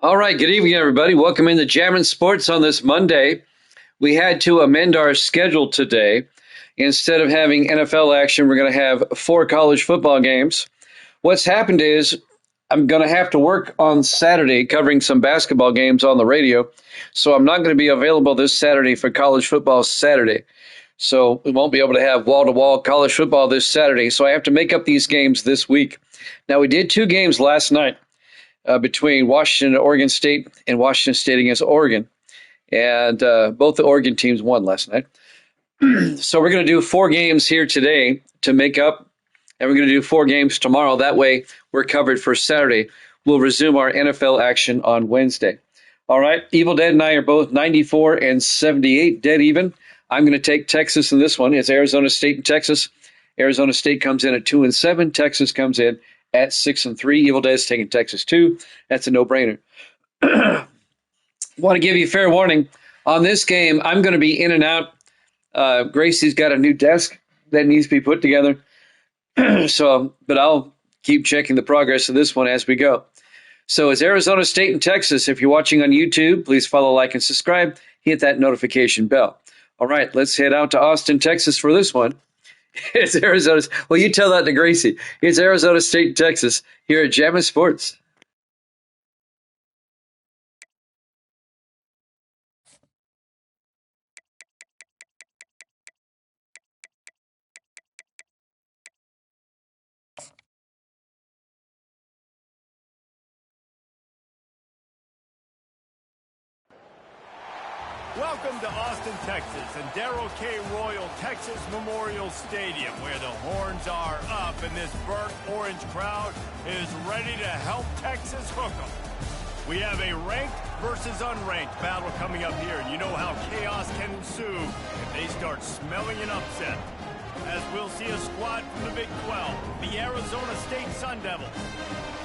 All right, good evening, everybody. Welcome into Jammin' Sports on this Monday. We had to amend our schedule today. Instead of having NFL action, we're going to have 4 college football games. What's happened is I'm going to have to work on Saturday covering some basketball games on the radio, so I'm not going to be available this Saturday for college football Saturday. So we won't be able to have wall-to-wall college football this Saturday, so I have to make up these games this week. Now, we did 2 games last night. Between Washington and Oregon State and Washington State against Oregon. And both the Oregon teams won last night. So we're going to do 4 games here today to make up, and we're going to do 4 games tomorrow. That way we're covered for Saturday. We'll resume our NFL action on Wednesday. All right, Evil Dead and I are both 94 and 78, dead even. I'm going to take Texas in this one. It's Arizona State and Texas. Arizona State comes in at 2-7. Texas comes in at 6-3. Evil Dead's taking Texas too. That's a no-brainer. Want to give you fair warning. On this game, I'm going to be in and out. Gracie's got a new desk that needs to be put together. But I'll keep checking the progress of this one as we go. So it's Arizona State and Texas. If you're watching on YouTube, please follow, like, and subscribe. Hit that notification bell. All right, let's head out to Austin, Texas for this one. It's Arizona. Well, you tell that to Gracie. It's Arizona State, Texas, here at Jammin' Sports. Welcome to Austin, Texas, and Darrell K. Royal Texas Memorial Stadium, where the horns are up and this burnt orange crowd is ready to help Texas hook 'em. We have a ranked versus unranked battle coming up here, and you know how chaos can ensue if they start smelling an upset. As we'll see a squad from the Big 12, the Arizona State Sun Devils,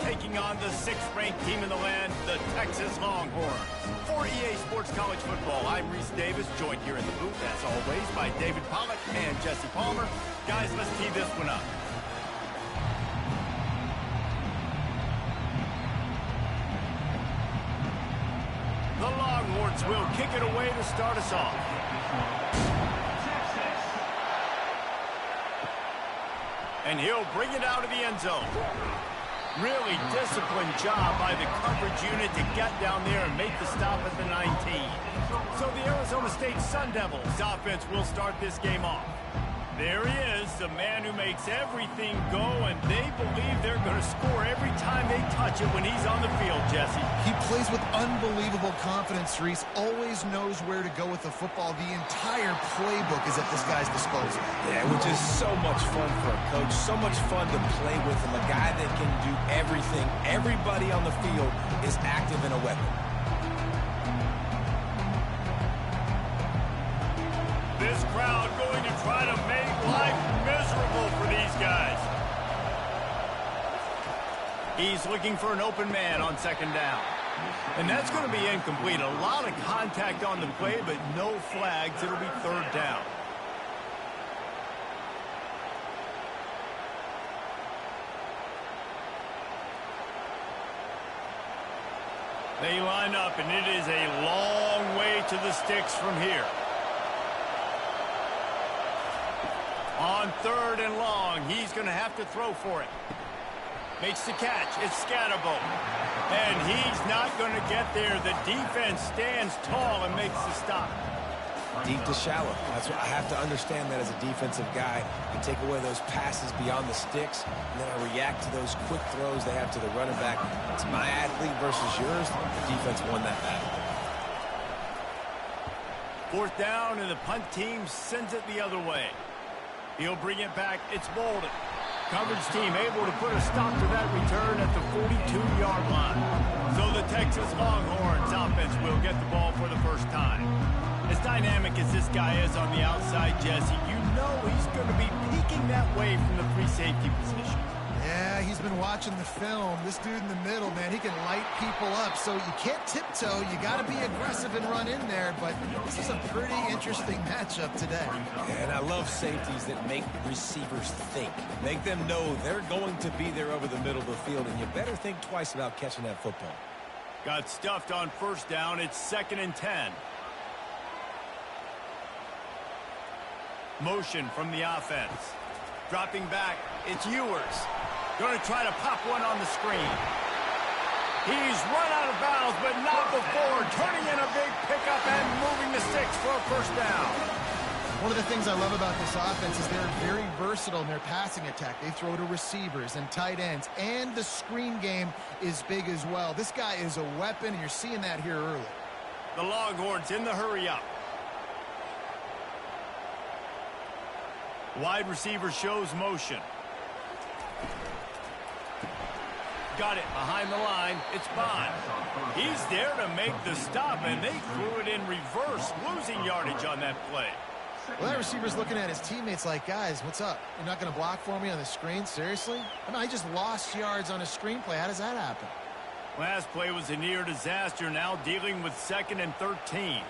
taking on the 6th-ranked team in the land, the Texas Longhorns. For EA Sports College Football, I'm Reese Davis, joined here in the booth, as always, by David Pollack and Jesse Palmer. Guys, let's tee this one up. The Longhorns will kick it away to start us off. And he'll bring it out of the end zone. Really disciplined job by the coverage unit to get down there and make the stop at the 19. So the Arizona State Sun Devils offense will start this game off. There he is, the man who makes everything go, and they believe they're going to score every time they touch it when he's on the field, Jesse. He plays with unbelievable confidence, Reese. Always knows where to go with the football. The entire playbook is at this guy's disposal. Yeah, which is so much fun for a coach, so much fun to play with him, a guy that can do everything. Everybody on the field is active in a weapon. This crowd going to try to make life miserable for these guys. He's looking for an open man on 2nd down. And that's going to be incomplete. A lot of contact on the play, but no flags. It'll be 3rd down. They line up, and it is a long way to the sticks from here. On 3rd and long, he's going to have to throw for it. Makes the catch. It's Scatterbo. And he's not going to get there. The defense stands tall and makes the stop. Deep to shallow. That's what I have to understand that as a defensive guy. You take away those passes beyond the sticks, and then I react to those quick throws they have to the running back. It's my athlete versus yours. The defense won that battle. 4th down, and the punt team sends it the other way. He'll bring it back. It's Bolden. Coverage team able to put a stop to that return at the 42-yard line. So the Texas Longhorns offense will get the ball for the first time. As dynamic as this guy is on the outside, Jesse, you know he's going to be peeking that way from the free safety position. Yeah, Yeah, he's been watching the film. This dude in the middle, man, he can light people up. So you can't tiptoe. You got to be aggressive and run in there. But this is a pretty interesting matchup today. And I love safeties that make receivers think. Make them know they're going to be there over the middle of the field, and you better think twice about catching that football. Got stuffed on first down. It's 2nd and 10. Motion from the offense. Dropping back, it's Ewers. Going to try to pop one on the screen. He's run out of bounds, but not before turning in a big pickup and moving the sticks for a first down. One of the things I love about this offense is they're very versatile in their passing attack. They throw to receivers and tight ends, and the screen game is big as well. This guy is a weapon, and you're seeing that here early. The Longhorns in the hurry-up. Wide receiver shows motion. Got it behind the line. It's Bond. He's there to make the stop, and they threw it in reverse, losing yardage on that play. Well, that receiver's looking at his teammates like, guys, what's up? You're not going to block for me on the screen? Seriously? I mean, I just lost yards on a screenplay. How does that happen? Last play was a near disaster, now dealing with 2nd and 13.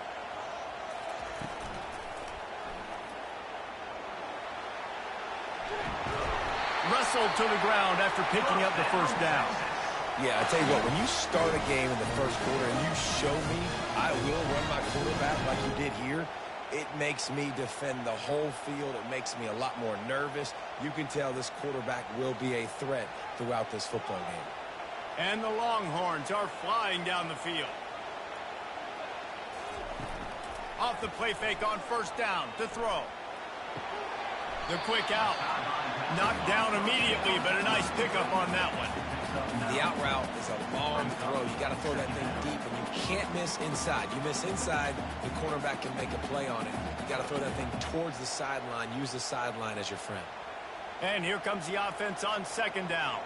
Wrestled to the ground after picking up the first down. Yeah, I tell you what, when you start a game in the first quarter and you show me I will run my quarterback like you did here, it makes me defend the whole field. It makes me a lot more nervous. You can tell this quarterback will be a threat throughout this football game. And the Longhorns are flying down the field. Off the play fake on first down to throw. The quick out. Knocked down immediately, but a nice pickup on that one. The out route is a long throw. You got to throw that thing deep, and you can't miss inside. You miss inside, the cornerback can make a play on it. You got to throw that thing towards the sideline. Use the sideline as your friend. And here comes the offense on 2nd down.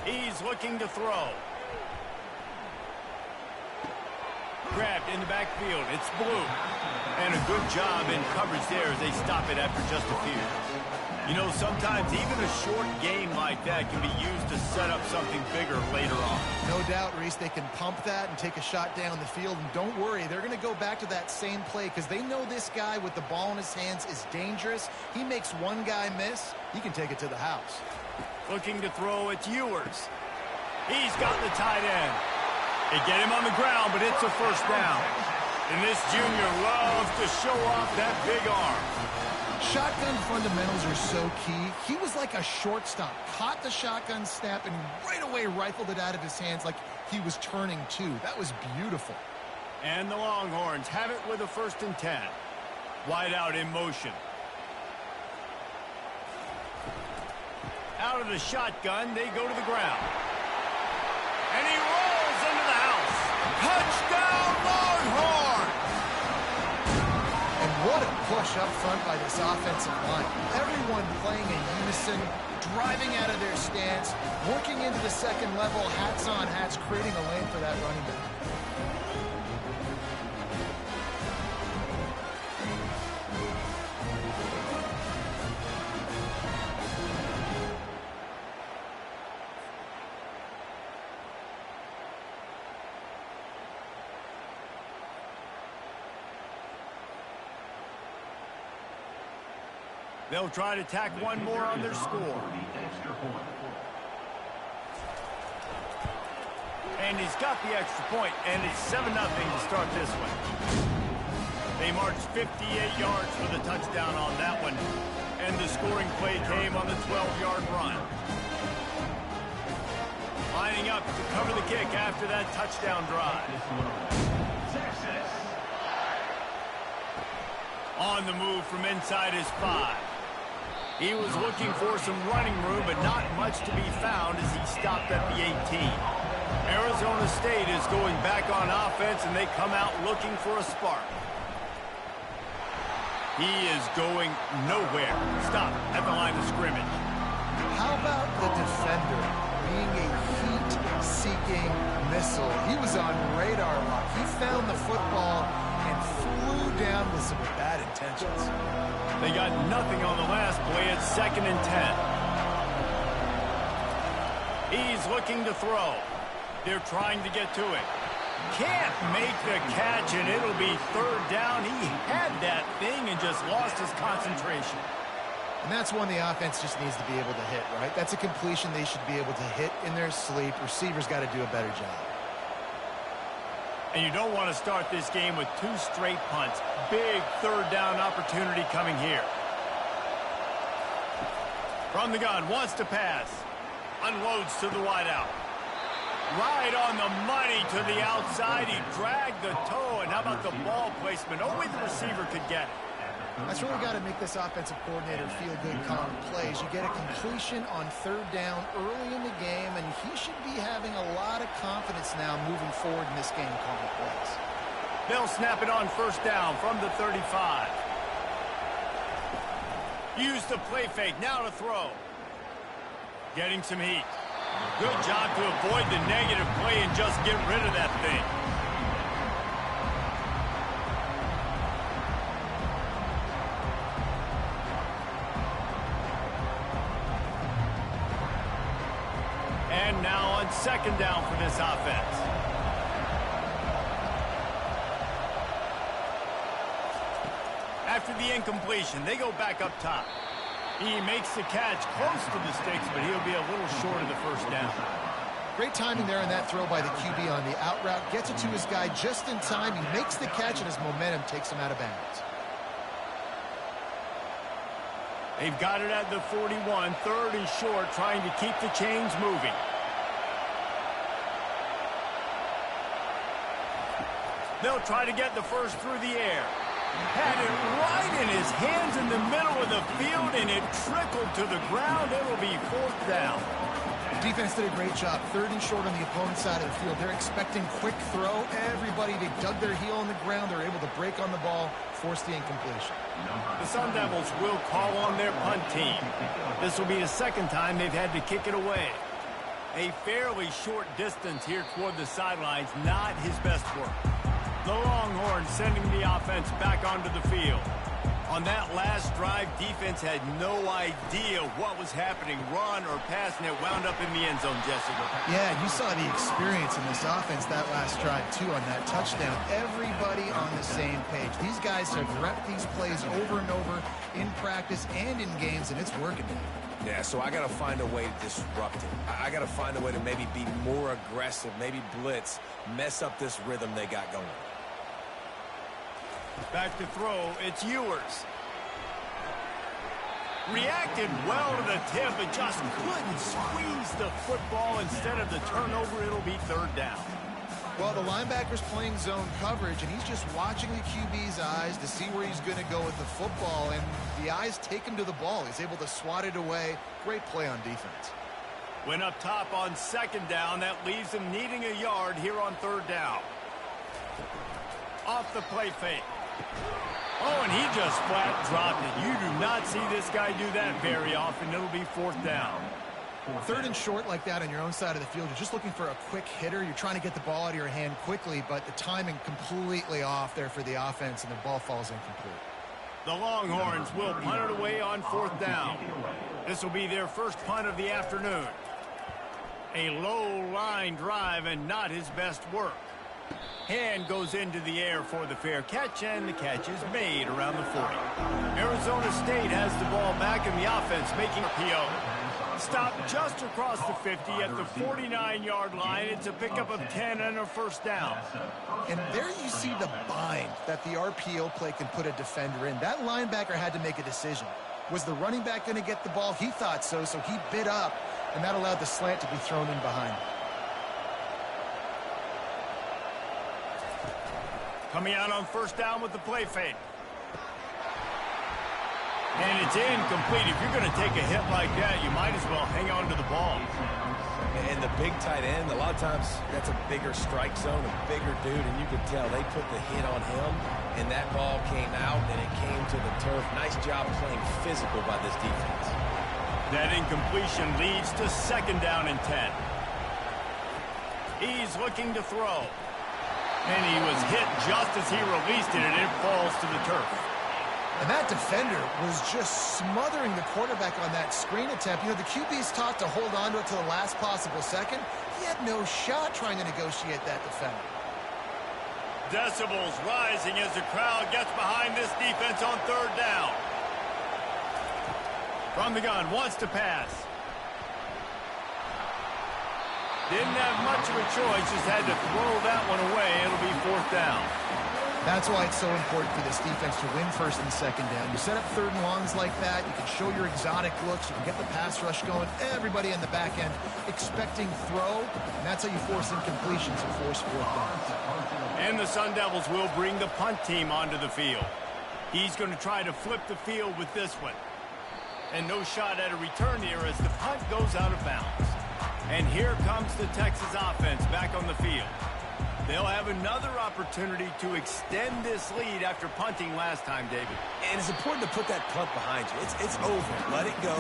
He's looking to throw. Grabbed in the backfield. It's Blue. And a good job in coverage there as they stop it after just a few. You know, sometimes even a short game like that can be used to set up something bigger later on. No doubt, Reese, they can pump that and take a shot down the field. And don't worry, they're going to go back to that same play because they know this guy with the ball in his hands is dangerous. He makes one guy miss, he can take it to the house. Looking to throw, it's Ewers. He's got the tight end. They get him on the ground, but it's a first down. And this junior loves to show off that big arm. Shotgun fundamentals are so key. He was like a shortstop. Caught the shotgun snap and right away rifled it out of his hands like he was turning two. That was beautiful. And the Longhorns have it with a 1st and 10. Wide out in motion. Out of the shotgun, they go to the ground. And he rolls into the house. Touchdown, Longhorns! And what a push up front by this offensive line. Everyone playing in unison, driving out of their stance, working into the second level, hats on hats, creating a lane for that running back. They'll try to tack one more on their score. And he's got the extra point, and it's 7-0 to start this one. They marched 58 yards for the touchdown on that one, and the scoring play came on the 12-yard run. Lining up to cover the kick after that touchdown drive. On the move from inside his 5. He was looking for some running room, but not much to be found as he stopped at the 18. Arizona State is going back on offense, and they come out looking for a spark. He is going nowhere. Stop at the line of scrimmage. How about the defender being a heat-seeking missile? He was on radar lock. He found the football and flew down with some bad intentions. They got nothing on the last play. It's 2nd and 10. He's looking to throw. They're trying to get to it. Can't make the catch, and it'll be 3rd down. He had that thing and just lost his concentration. And that's one the offense just needs to be able to hit, right? That's a completion they should be able to hit in their sleep. Receivers got to do a better job. And you don't want to start this game with 2 straight punts. Big 3rd down opportunity coming here. From the gun, wants to pass. Unloads to the wideout. Right on the money to the outside. He dragged the toe. And how about the ball placement? Only the receiver could get it. That's really got to make this offensive coordinator feel good calling plays. You get a completion on 3rd down early in the game, and he should be having a lot of confidence now moving forward in this game calling plays. They'll snap it on 1st down from the 35. Use the play fake, now to throw. Getting some heat. Good job to avoid the negative play and just get rid of that thing. And now on 2nd down for this offense. After the incompletion, they go back up top. He makes the catch close to the sticks, but he'll be a little short of the 1st down. Great timing there in that throw by the QB on the out route. Gets it to his guy just in time. He makes the catch, and his momentum takes him out of bounds. They've got it at the 41, 3rd and short, trying to keep the chains moving. They'll try to get the first through the air. Had it right in his hands in the middle of the field, and it trickled to the ground. It'll be 4th down. Defense did a great job. 3rd and short on the opponent's side of the field. They're expecting quick throw. Everybody, they dug their heel on the ground. They're able to break on the ball, force the incompletion. The Sun Devils will call on their punt team. This will be the 2nd time they've had to kick it away. A fairly short distance here toward the sidelines, not his best work. The Longhorns sending the offense back onto the field. On that last drive, defense had no idea what was happening, run or pass, and it wound up in the end zone, Jesse. Yeah, you saw the experience in this offense that last drive, too, on that touchdown. Everybody on the same page. These guys have repped these plays over and over in practice and in games, and it's working. Yeah, so I got to find a way to disrupt it. I got to find a way to maybe be more aggressive, maybe blitz, mess up this rhythm they got going. Back to throw, it's Ewers. Reacted well to the tip, but just couldn't squeeze the football. Instead of the turnover, it'll be 3rd down. Well, the linebacker's playing zone coverage, and he's just watching the QB's eyes to see where he's going to go with the football, and the eyes take him to the ball. He's able to swat it away. Great play on defense. Went up top on 2nd down. That leaves him needing a yard here on 3rd down. Off the play fake. Oh, and he just flat dropped it. You do not see this guy do that very often. It'll be 4th down. 3rd and short like that on your own side of the field. You're just looking for a quick hitter. You're trying to get the ball out of your hand quickly, but the timing completely off there for the offense, and the ball falls incomplete. The Longhorns will punt it away on 4th down. This will be their first punt of the afternoon. A low line drive and not his best work. Hand goes into the air for the fair catch, and the catch is made around the 40. Arizona State has the ball back, and the offense making a PO. Stopped just across the 50 at the 49-yard line. It's a pickup of 10 and a 1st down. And there you see the bind that the RPO play can put a defender in. That linebacker had to make a decision. Was the running back going to get the ball? He thought so, so he bit up, and that allowed the slant to be thrown in behind him. Coming out on 1st down with the play fake. And it's incomplete. If you're going to take a hit like that, you might as well hang on to the ball. And the big tight end, a lot of times that's a bigger strike zone, a bigger dude, and you could tell they put the hit on him, and that ball came out, and it came to the turf. Nice job playing physical by this defense. That incompletion leads to 2nd down and 10. He's looking to throw. And he was hit just as he released it, and it falls to the turf. And that defender was just smothering the quarterback on that screen attempt. You know, the QB's taught to hold on to it to the last possible second. He had no shot trying to negotiate that defender. Decibels rising as the crowd gets behind this defense on third down. From the gun, wants to pass. Didn't have much of a choice, just had to throw that one away. It'll be fourth down. That's why it's so important for this defense to win first and second down. You set up third and longs like that, you can show your exotic looks, you can get the pass rush going, everybody in the back end expecting throw, and that's how you force incompletions and force fourth downs. And the Sun Devils will bring the punt team onto the field. He's going to try to flip the field with this one. And no shot at a return here as the punt goes out of bounds. And here comes the Texas offense back on the field. They'll have another opportunity to extend this lead after punting last time, David. And it's important to put that punt behind you. It's over. Let it go.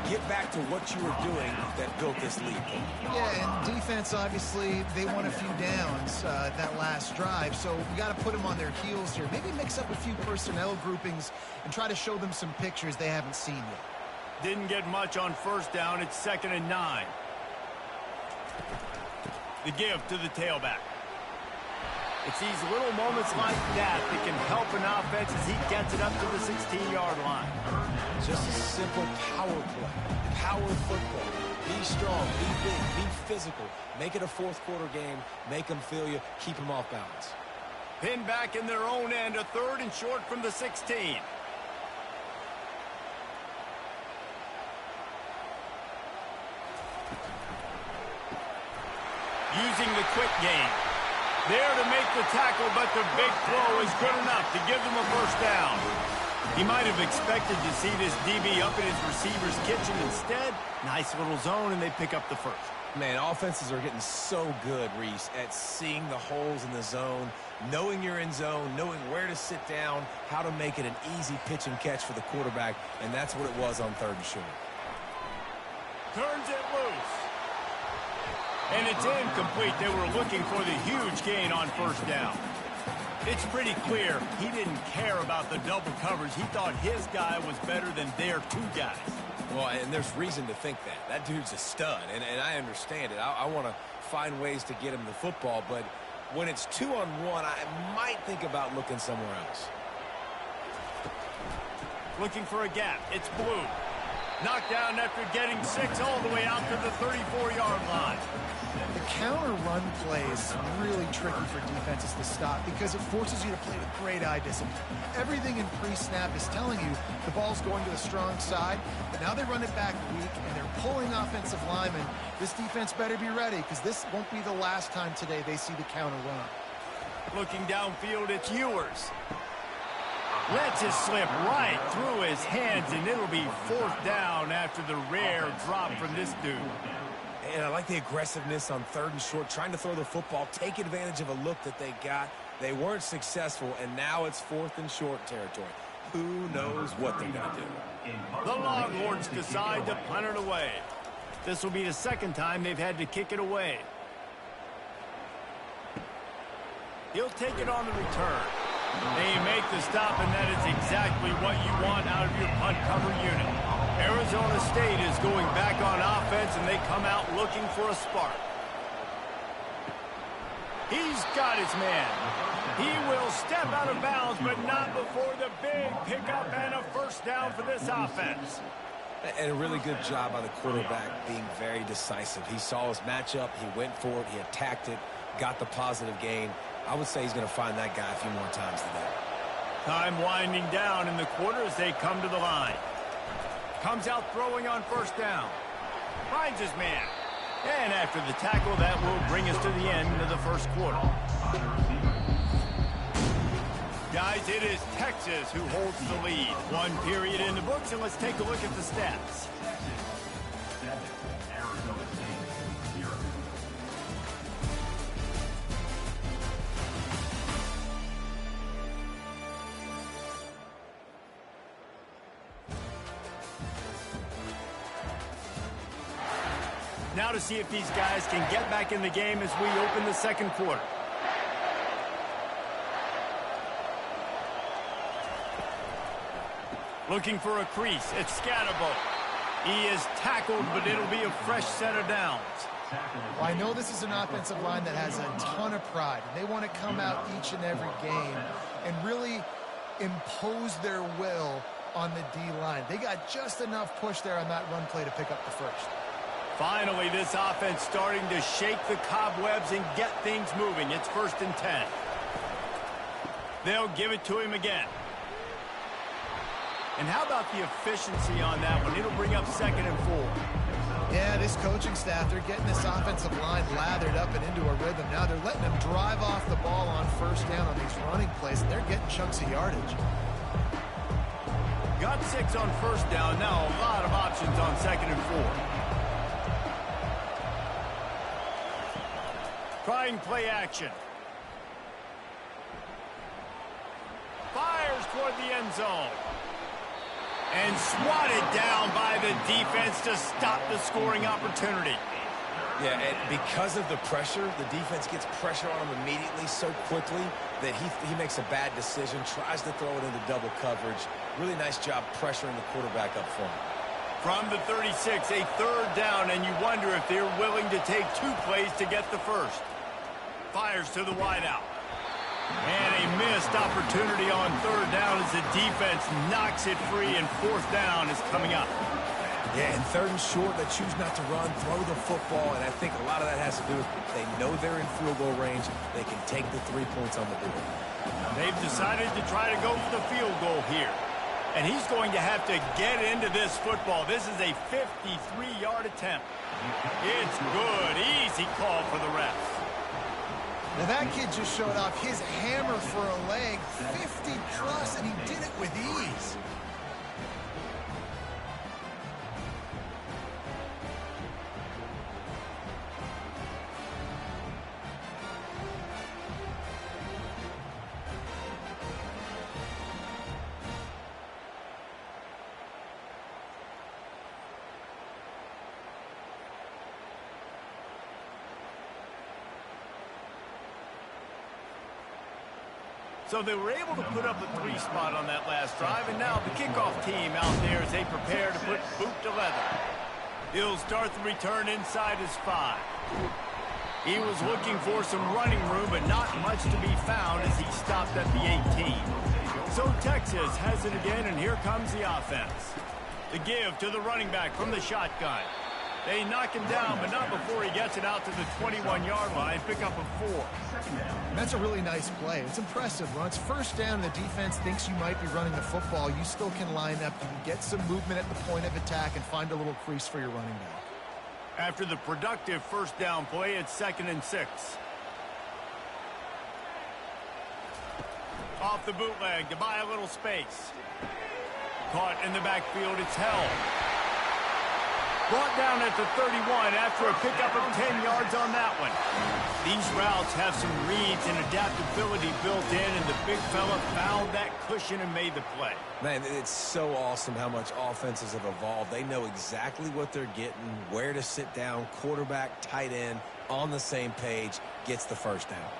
Get back to what you were doing that built this lead. Yeah, and defense, obviously, they won a few downs that last drive, so we got to put them on their heels here. Maybe mix up a few personnel groupings and try to show them some pictures they haven't seen yet. Didn't get much on first down. It's 2nd and 9. The give to the tailback. It's these little moments like that that can help an offense as he gets it up to the 16-yard line. Just a simple power play. Power football. Be strong, be big, be physical. Make it a fourth-quarter game. Make them feel you. Keep them off balance. Pinned back in their own end, a 3rd and short from the 16. Using the quick game. There to make the tackle, but the big throw is good enough to give them a first down. He might have expected to see this DB up in his receiver's kitchen. Instead, nice little zone, and they pick up the first. Man, offenses are getting so good, Reese, at seeing the holes in the zone, knowing you're in zone, knowing where to sit down, how to make it an easy pitch and catch for the quarterback, and that's what it was on 3rd and short. Turns it loose. And it's incomplete. They were looking for the huge gain on first down. It's pretty clear he didn't care about the double coverage. He thought his guy was better than their 2 guys. Well, and there's reason to think that. That dude's a stud, and I understand it. I want to find ways to get him the football, but when it's 2-on-1, I might think about looking somewhere else. Looking for a gap. It's Blue. Knocked down after getting 6 all the way out to the 34-yard line. The counter run play is really tricky for defenses to stop because it forces you to play with great eye discipline. Everything in pre-snap is telling you the ball's going to the strong side, but now they run it back weak and they're pulling offensive linemen. This defense better be ready because this won't be the last time today they see the counter run. Looking downfield, it's Ewers. Lets it slip right through his hands, and it'll be 4th down after the rare drop from this dude. And I like the aggressiveness on 3rd and short, trying to throw the football, take advantage of a look that they got. They weren't successful, and now it's 4th and short territory. Who knows what they're going to do? The Longhorns decide to punt it away. This will be the 2nd time they've had to kick it away. He'll take it on the return. They make the stop, and that is exactly what you want out of your punt cover unit. Arizona State is going back on offense, and they come out looking for a spark. He's got his man. He will step out of bounds, but not before the big pickup and a first down for this offense. And a really good job by the quarterback being very decisive. He saw his matchup, he went for it, he attacked it, got the positive gain. I would say he's going to find that guy a few more times today. Time winding down in the quarter as they come to the line. Comes out throwing on first down. Finds his man. And after the tackle, that will bring us to the end of the first quarter. Guys, it is Texas who holds the lead. 1 period in the books, and let's take a look at the stats. Now to see if these guys can get back in the game as we open the 2nd quarter. Looking for a crease. It's Scatterbo. He is tackled, but it'll be a fresh set of downs. Well, I know this is an offensive line that has a ton of pride. They want to come out each and every game and really impose their will on the D-line. They got just enough push there on that run play to pick up the first. Finally, this offense starting to shake the cobwebs and get things moving. It's 1st and 10. They'll give it to him again. And how about the efficiency on that one? It'll bring up 2nd and 4. Yeah, this coaching staff, they're getting this offensive line lathered up and into a rhythm. Now they're letting them drive off the ball on 1st down on these running plays, and they're getting chunks of yardage. Got 6 on 1st down. Now a lot of options on 2nd and 4. Trying play action. Fires toward the end zone. And swatted down by the defense to stop the scoring opportunity. Yeah, and because of the pressure, the defense gets pressure on him immediately so quickly that he makes a bad decision, tries to throw it into double coverage. Really nice job pressuring the quarterback up front. From the 36, a 3rd down, and you wonder if they're willing to take 2 plays to get the first. Fires to the wideout. And a missed opportunity on 3rd down as the defense knocks it free, and 4th down is coming up. Yeah, and 3rd and short, they choose not to run, throw the football, and I think a lot of that has to do with they know they're in field goal range. They can take the 3 points on the board. They've decided to try to go for the field goal here. And he's going to have to get into this football. This is a 53-yard attempt. It's good. Easy call for the refs. Now that kid just showed off his hammer for a leg, 50-plus, and he did it with ease. So they were able to put up a 3 spot on that last drive, and now the kickoff team out there as they prepare to put boot to leather. He'll start the return inside his 5. He was looking for some running room, but not much to be found as he stopped at the 18. So Texas has it again, and here comes the offense. The give to the running back from the shotgun. They knock him down, but not before he gets it out to the 21-yard line. Pick up a 4. That's a really nice play. It's impressive. When it's 1st down and the defense thinks you might be running the football, you still can line up. You can get some movement at the point of attack and find a little crease for your running back. After the productive 1st down play, it's 2nd and 6. Off the bootleg to buy a little space. Caught in the backfield, it's held. Brought down at the 31 after a pickup of 10 yards on that one. These routes have some reads and adaptability built in, and the big fella found that cushion and made the play. Man, it's so awesome how much offenses have evolved. They know exactly what they're getting, where to sit down, quarterback, tight end, on the same page, gets the 1st down.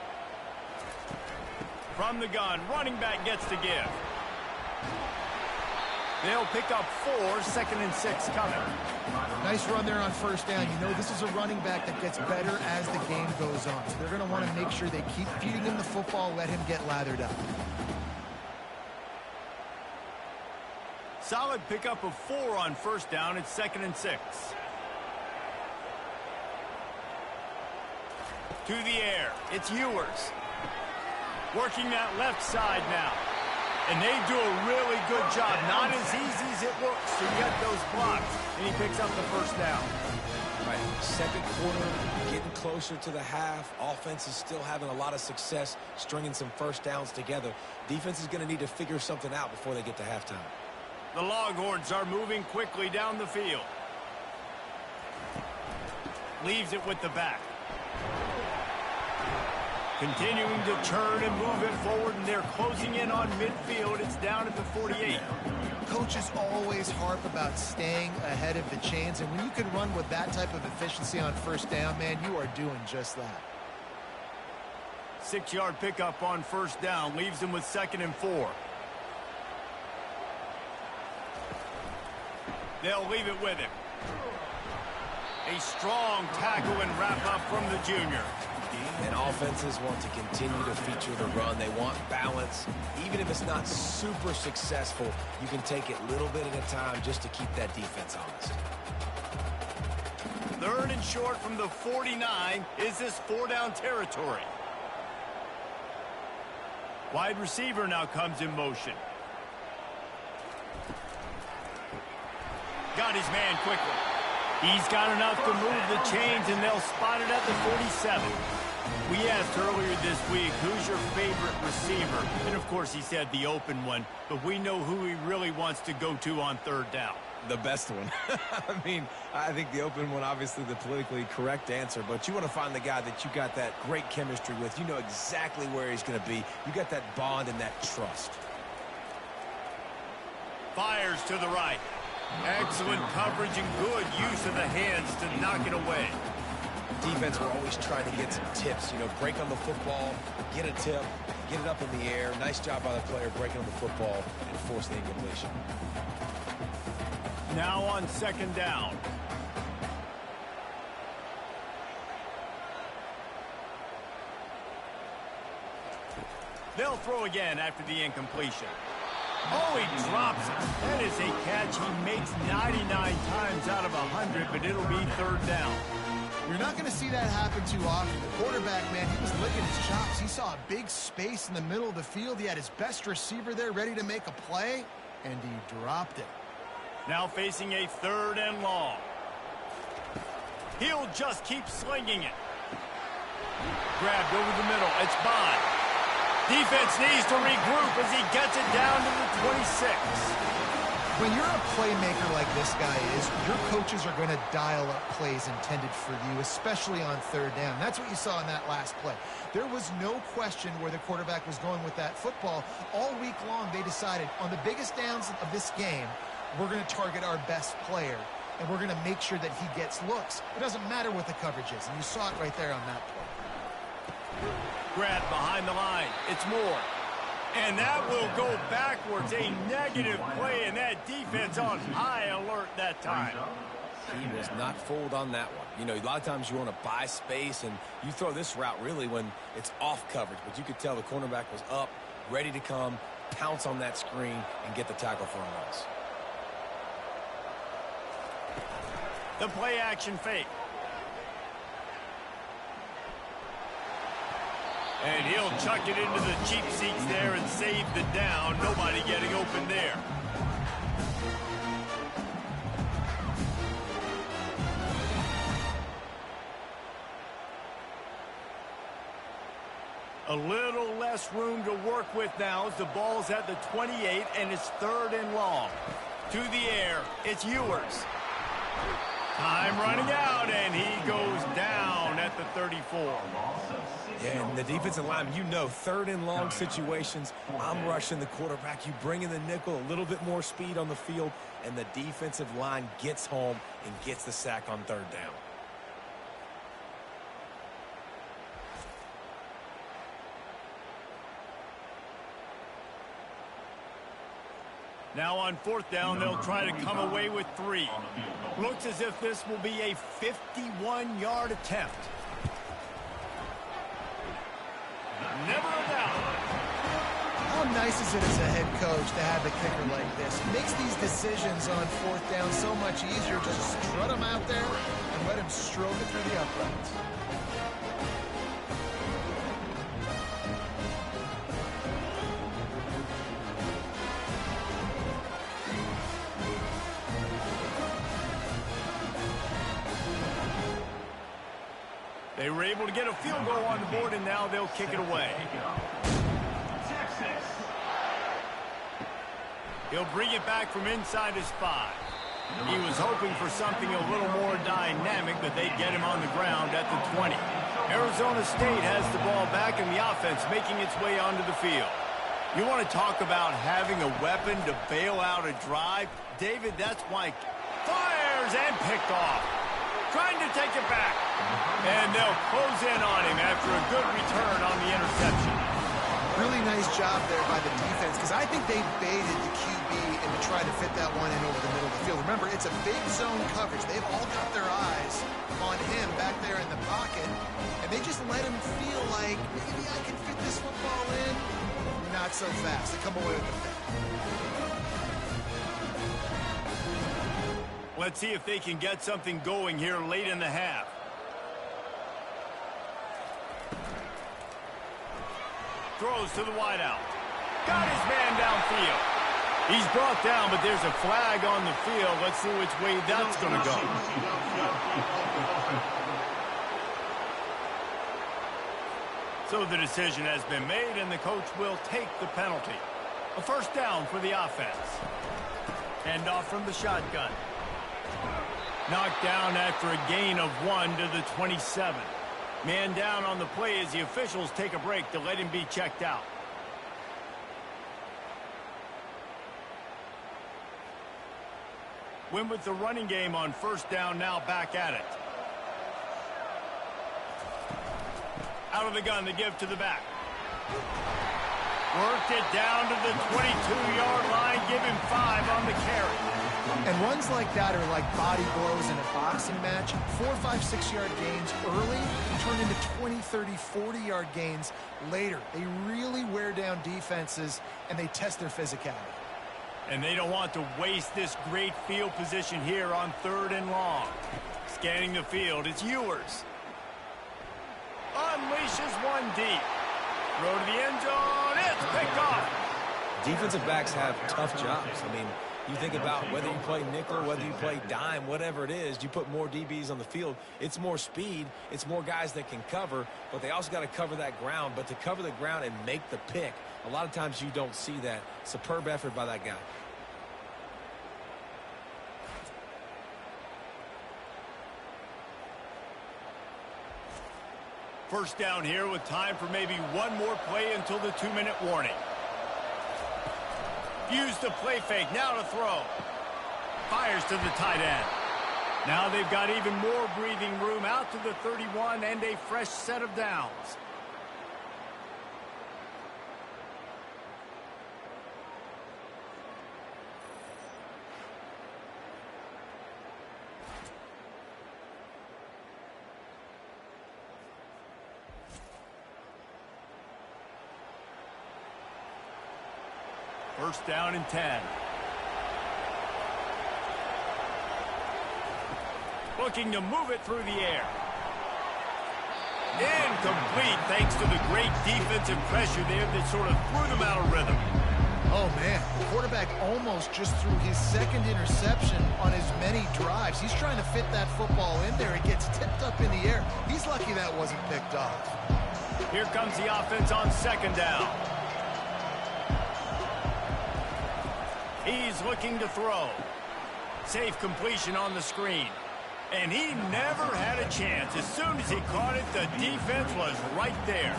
From the gun, running back gets to give. They'll pick up 4, 2nd and 6 coming. Nice run there on 1st down. You know this is a running back that gets better as the game goes on. So they're going to want to make sure they keep feeding him the football, let him get lathered up. Solid pickup of 4 on 1st down. It's 2nd and 6. To the air. It's Ewers. Working that left side now. And they do a really good job. Not as easy as it looks to get those blocks. And he picks up the 1st down. Right, 2nd quarter, getting closer to the half. Offense is still having a lot of success stringing some 1st downs together. Defense is going to need to figure something out before they get to halftime. The Longhorns are moving quickly down the field. Leaves it with the back. Continuing to turn and move it forward, and they're closing in on midfield. It's down at the 48. Coaches always harp about staying ahead of the chains, and when you can run with that type of efficiency on 1st down, man, you are doing just that. 6-yard pickup on 1st down leaves them with 2nd and 4. They'll leave it with him. A strong tackle and wrap-up from the junior. And offenses want to continue to feature the run. They want balance. Even if it's not super successful, you can take it little bit at a time just to keep that defense honest. 3rd and short from the 49. Is this 4-down territory? Wide receiver now comes in motion. Got his man quickly. He's got enough to move the chains, and they'll spot it at the 47. We asked earlier this week, who's your favorite receiver? And, of course, he said the open one, but we know who he really wants to go to on 3rd down. The best one. I mean, I think the open one, obviously the politically correct answer, but you want to find the guy that you got that great chemistry with. You know exactly where he's going to be. You got that bond and that trust. Fires to the right. Excellent coverage and good use of the hands to knock it away. Defense, we're always trying to get some tips. You know, break on the football, get a tip, get it up in the air. Nice job by the player breaking on the football and force the incompletion. Now on 2nd down. They'll throw again after the incompletion. Oh, he drops it. That is a catch he makes 99 times out of 100, but it'll be 3rd down. You're not going to see that happen too often. The quarterback, man, he was licking his chops. He saw a big space in the middle of the field. He had his best receiver there ready to make a play, and he dropped it. Now facing a 3rd and long. He'll just keep slinging it. Grabbed over the middle. It's Bond. Defense needs to regroup as he gets it down to the 26. When you're a playmaker like this guy is, your coaches are going to dial up plays intended for you, especially on 3rd down. That's what you saw in that last play. There was no question where the quarterback was going with that football. All week long, they decided on the biggest downs of this game, we're going to target our best player, and we're going to make sure that he gets looks. It doesn't matter what the coverage is, and you saw it right there on that play. Grabbed behind the line. It's Moore. And that will go backwards. A negative play, and that defense on high alert that time. He was not fooled on that one. You know, a lot of times you want to buy space, and you throw this route really when it's off coverage. But you could tell the cornerback was up, ready to come, pounce on that screen, and get the tackle for a loss. The play action fake. And he'll chuck it into the cheap seats there and save the down. Nobody getting open there. A little less room to work with now as the ball's at the 28 and it's 3rd and long. To the air, it's Ewers. Time running out, and he goes down at the 34. Yeah, and the defensive line, you know, 3rd and long situations, I'm rushing the quarterback. You bring in the nickel, a little bit more speed on the field, and the defensive line gets home and gets the sack on 3rd down. Now on 4th down, they'll try to come away with 3. Looks as if this will be a 51-yard attempt. Never a doubt. How nice is it as a head coach to have a kicker like this? It makes these decisions on 4th down so much easier. Just strut him out there and let him stroke it through the uprights. They were able to get a field goal on the board, and now they'll kick it away. He'll bring it back from inside his 5. He was hoping for something a little more dynamic, but they'd get him on the ground at the 20. Arizona State has the ball back, and the offense making its way onto the field. You want to talk about having a weapon to bail out a drive? David, that's why fires and picked off. Trying to take it back. And they'll close in on him after a good return on the interception. Really nice job there by the defense, because I think they baited the QB into try to fit that one in over the middle of the field. Remember, it's a big zone coverage. They've all got their eyes on him back there in the pocket, and they just let him feel like, maybe I can fit this football in. Not so fast. They come away with the pick. Let's see if they can get something going here late in the half. Throws to the wideout. Got his man downfield. He's brought down, but there's a flag on the field. Let's see which way that's going to go. So the decision has been made, and the coach will take the penalty. A first down for the offense. Hand off from the shotgun. Knocked down after a gain of 1 to the 27. Man down on the play as the officials take a break to let him be checked out. Win with the running game on first down, now back at it. Out of the gun, the give to the back. Worked it down to the 22-yard line, give him 5 on the carry. And ones like that are like body blows in a boxing match. 4, 5, 6-yard gains early turn into 20, 30, 40-yard gains later. They really wear down defenses, and they test their physicality. And they don't want to waste this great field position here on 3rd and long. Scanning the field, it's Ewers. Unleashes one deep. Throw to the end zone, it's picked off. Defensive backs have tough jobs. I mean, you think about whether you play nickel, whether you play dime, whatever it is, you put more DBs on the field. It's more speed. It's more guys that can cover, but they also got to cover that ground. But to cover the ground and make the pick, a lot of times you don't see that. Superb effort by that guy. First down here with time for maybe one more play until the 2-minute warning. Use the play fake, now to throw. Fires to the tight end. Now they've got even more breathing room out to the 31 and a fresh set of downs. First down and 10. Looking to move it through the air. Incomplete thanks to the great defensive pressure there that sort of threw them out of rhythm. Oh, man. The quarterback almost just threw his second interception on as many drives. He's trying to fit that football in there. It gets tipped up in the air. He's lucky that wasn't picked off. Here comes the offense on second down. He's looking to throw. Safe completion on the screen. And he never had a chance. As soon as he caught it, the defense was right there.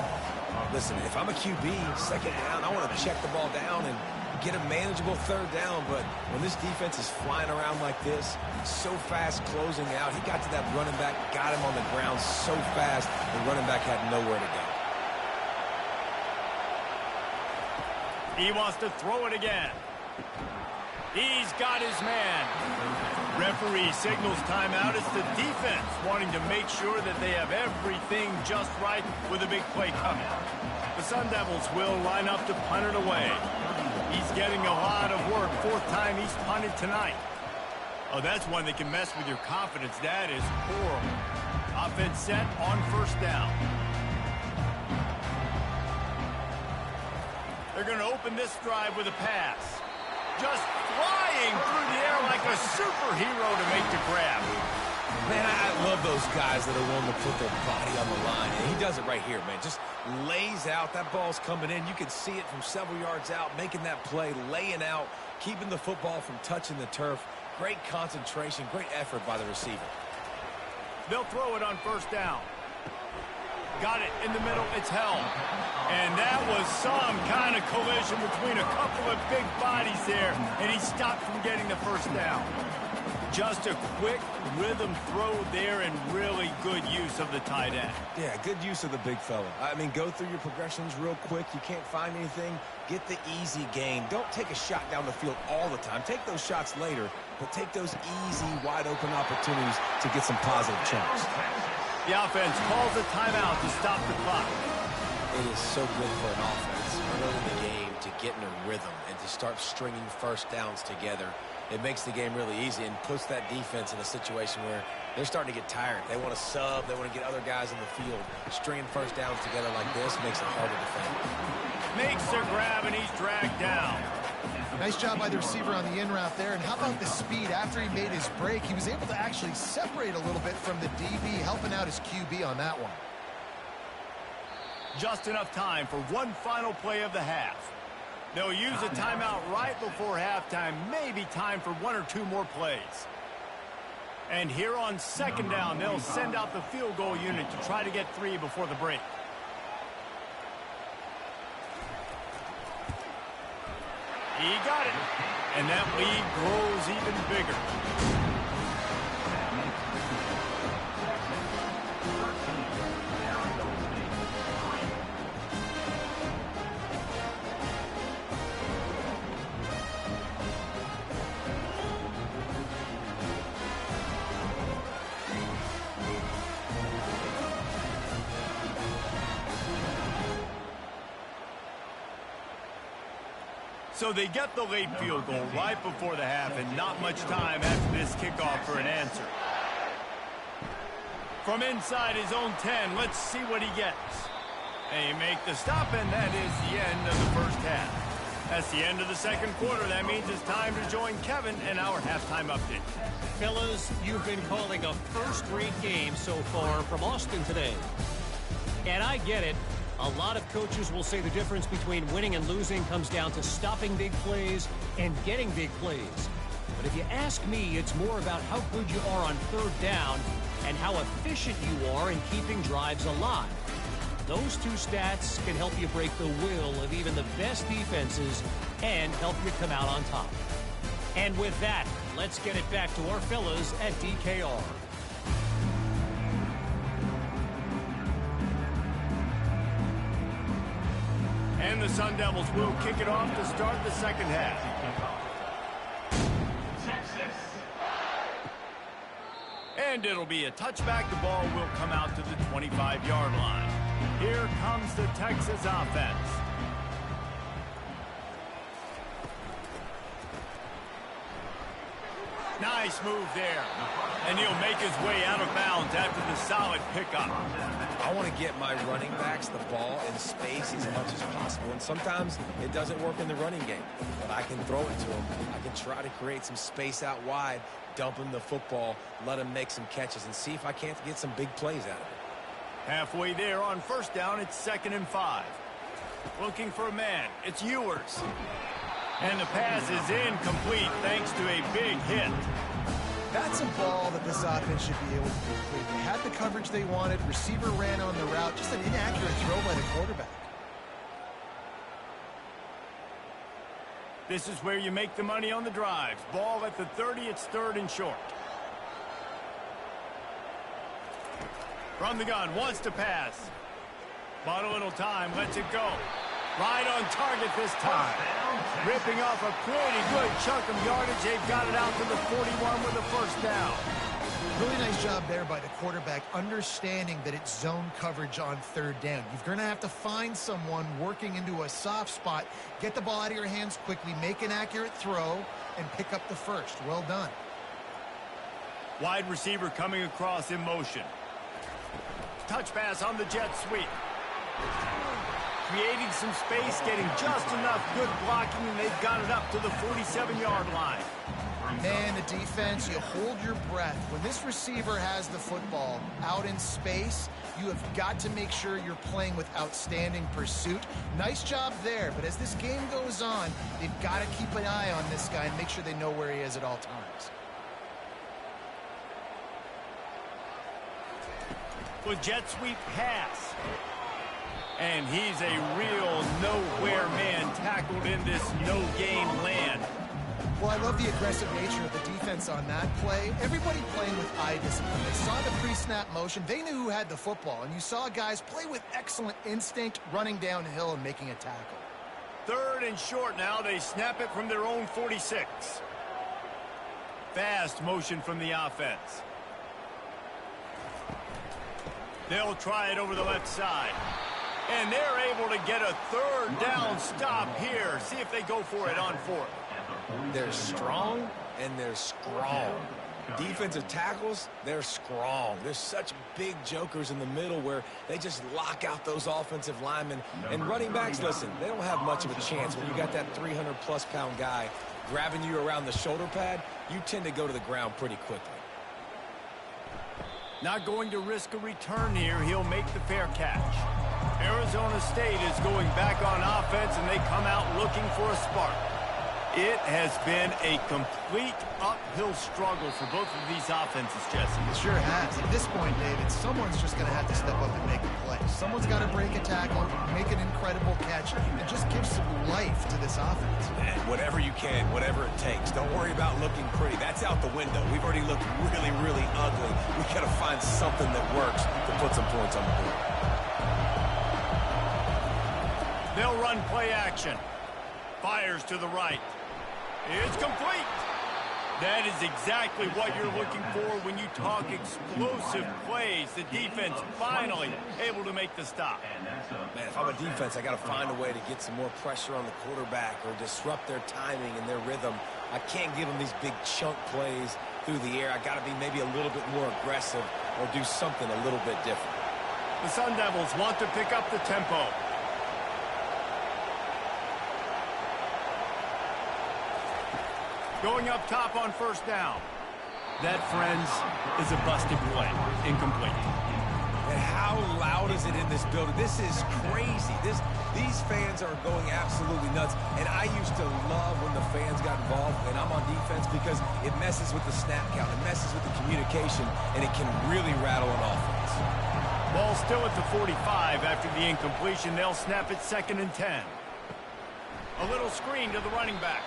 Listen, if I'm a QB, second down, I want to check the ball down and get a manageable third down. But when this defense is flying around like this, so fast closing out, he got to that running back, got him on the ground so fast, the running back had nowhere to go. He wants to throw it again. He's got his man. Referee signals timeout. It's the defense wanting to make sure that they have everything just right with a big play coming. The Sun Devils will line up to punt it away. He's getting a lot of work. 4th time he's punted tonight. Oh, that's one that can mess with your confidence. That is horrible. Offense set on first down. They're going to open this drive with a pass. Just flying through the air like a superhero to make the grab. Man, I love those guys that are willing to put their body on the line. And he does it right here, man. Just lays out. That ball's coming in. You can see it from several yards out, making that play, laying out, keeping the football from touching the turf. Great concentration, great effort by the receiver. They'll throw it on first down. Got it in the middle. It's held. And that was some kind of collision between a couple of big bodies there, and he stopped from getting the first down. Just a quick rhythm throw there and really good use of the tight end. Yeah, good use of the big fella. I mean, go through your progressions real quick. You can't find anything. Get the easy gain. Don't take a shot down the field all the time. Take those shots later, but take those easy, wide-open opportunities to get some positive chunks. The offense calls a timeout to stop the clock. It is so good for an offense early in the game to get in a rhythm and to start stringing first downs together. It makes the game really easy and puts that defense in a situation where they're starting to get tired. They want to sub. They want to get other guys in the field. Stringing first downs together like this makes it hard to defend. Makes the grab, and he's dragged down. Nice job by the receiver on the in route there. And how about the speed? After he made his break, he was able to actually separate a little bit from the DB, helping out his QB on that one. Just enough time for one final play of the half. They'll use a timeout right before halftime, maybe time for one or two more plays. And here on second down, they'll send out the field goal unit to try to get 3 before the break. He got it. And that lead grows even bigger. So they get the late field goal right before the half, and not much time after this kickoff for an answer. From inside his own 10, let's see what he gets. They make the stop, and that is the end of the first half. That's the end of the second quarter. That means it's time to join Kevin and our halftime update. Fellas, you've been calling a first-rate game so far from Austin today. And I get it. A lot of coaches will say the difference between winning and losing comes down to stopping big plays and getting big plays. But if you ask me, it's more about how good you are on third down and how efficient you are in keeping drives alive. Those two stats can help you break the will of even the best defenses and help you come out on top. And with that, let's get it back to our fellas at DKR. And the Sun Devils will kick it off to start the second half. And it'll be a touchback. The ball will come out to the 25-yard line. Here comes the Texas offense. Nice move there. And he'll make his way out of bounds after the solid pickup. I want to get my running backs the ball in space as much as possible. And sometimes it doesn't work in the running game. But I can throw it to them. I can try to create some space out wide, dump him the football, let him make some catches, and see if I can't get some big plays out of it. Halfway there on first down, it's 2nd and 5. Looking for a man. It's Ewers. And the pass is incomplete thanks to a big hit. That's a ball that this offense should be able to complete. They had the coverage they wanted. Receiver ran on the route. Just an inaccurate throw by the quarterback. This is where you make the money on the drives. Ball at the 30. It's 3rd and short. From the gun. Wants to pass. Bought a little time. Lets it go. Right on target this time. Ripping off a pretty good chunk of yardage. They've got it out to the 41 with a first down. Really nice job there by the quarterback, understanding that it's zone coverage on 3rd down. You're going to have to find someone working into a soft spot, get the ball out of your hands quickly, make an accurate throw, and pick up the first. Well done. Wide receiver coming across in motion. Touch pass on the jet sweep. Creating some space, getting just enough good blocking, and they've got it up to the 47-yard line. Man, the defense, you hold your breath. When this receiver has the football out in space, you have got to make sure you're playing with outstanding pursuit. Nice job there, but as this game goes on, they've got to keep an eye on this guy and make sure they know where he is at all times. With jet sweep pass. And he's a real nowhere man tackled in this no-gain land. Well, I love the aggressive nature of the defense on that play. Everybody playing with eye discipline. They saw the pre-snap motion. They knew who had the football, and you saw guys play with excellent instinct, running downhill and making a tackle. 3rd and short now. They snap it from their own 46. Fast motion from the offense. They'll try it over the left side. And they're able to get a 3rd down stop here. See if they go for it on 4th. They're strong and they're strong. Defensive tackles, they're strong. There's such big jokers in the middle where they just lock out those offensive linemen. And running backs, listen, they don't have much of a chance. When you got that 300-plus pound guy grabbing you around the shoulder pad, you tend to go to the ground pretty quickly. Not going to risk a return here. He'll make the fair catch. Arizona State is going back on offense, and they come out looking for a spark. It has been a complete uphill struggle for both of these offenses, Jesse. It sure has. At this point, David, someone's just going to have to step up and make a play. Someone's got to break a tackle, make an incredible catch, and just give some life to this offense. And whatever you can, whatever it takes. Don't worry about looking pretty. That's out the window. We've already looked really, really ugly. We got to find something that works to put some points on the board. They'll run play action. Fires to the right. It's complete. That is exactly what you're looking for when you talk explosive plays. The defense finally able to make the stop. Man, if I'm a defense, I got to find a way to get some more pressure on the quarterback or disrupt their timing and their rhythm. I can't give them these big chunk plays through the air. I got to be maybe a little bit more aggressive or do something a little bit different. The Sun Devils want to pick up the tempo. Going up top on 1st down. That, friends, is a busted play. Incomplete. And how loud is it in this building? This is crazy. These fans are going absolutely nuts. And I used to love when the fans got involved, and I'm on defense, because it messes with the snap count. It messes with the communication, and it can really rattle an offense. Ball still at the 45 after the incompletion. They'll snap it 2nd and 10. A little screen to the running back.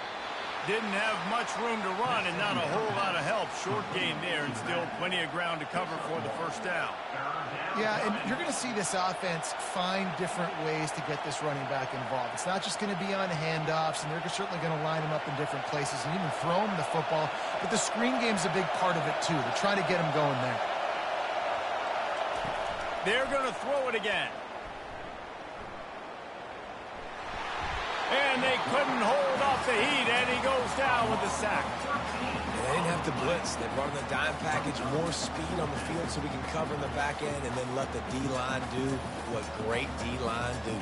Didn't have much room to run and not a whole lot of help. Short gain there and still plenty of ground to cover for the 1st down. Yeah, and you're going to see this offense find different ways to get this running back involved. It's not just going to be on handoffs, and they're certainly going to line him up in different places and even throw him the football. But the screen game's a big part of it, too. They're trying to get him going there. They're going to throw it again. And they couldn't hold off the heat, and he goes down with the sack. They didn't have to blitz. They brought in the dime package, more speed on the field so we can cover in the back end and then let the D-line do what great D-line do.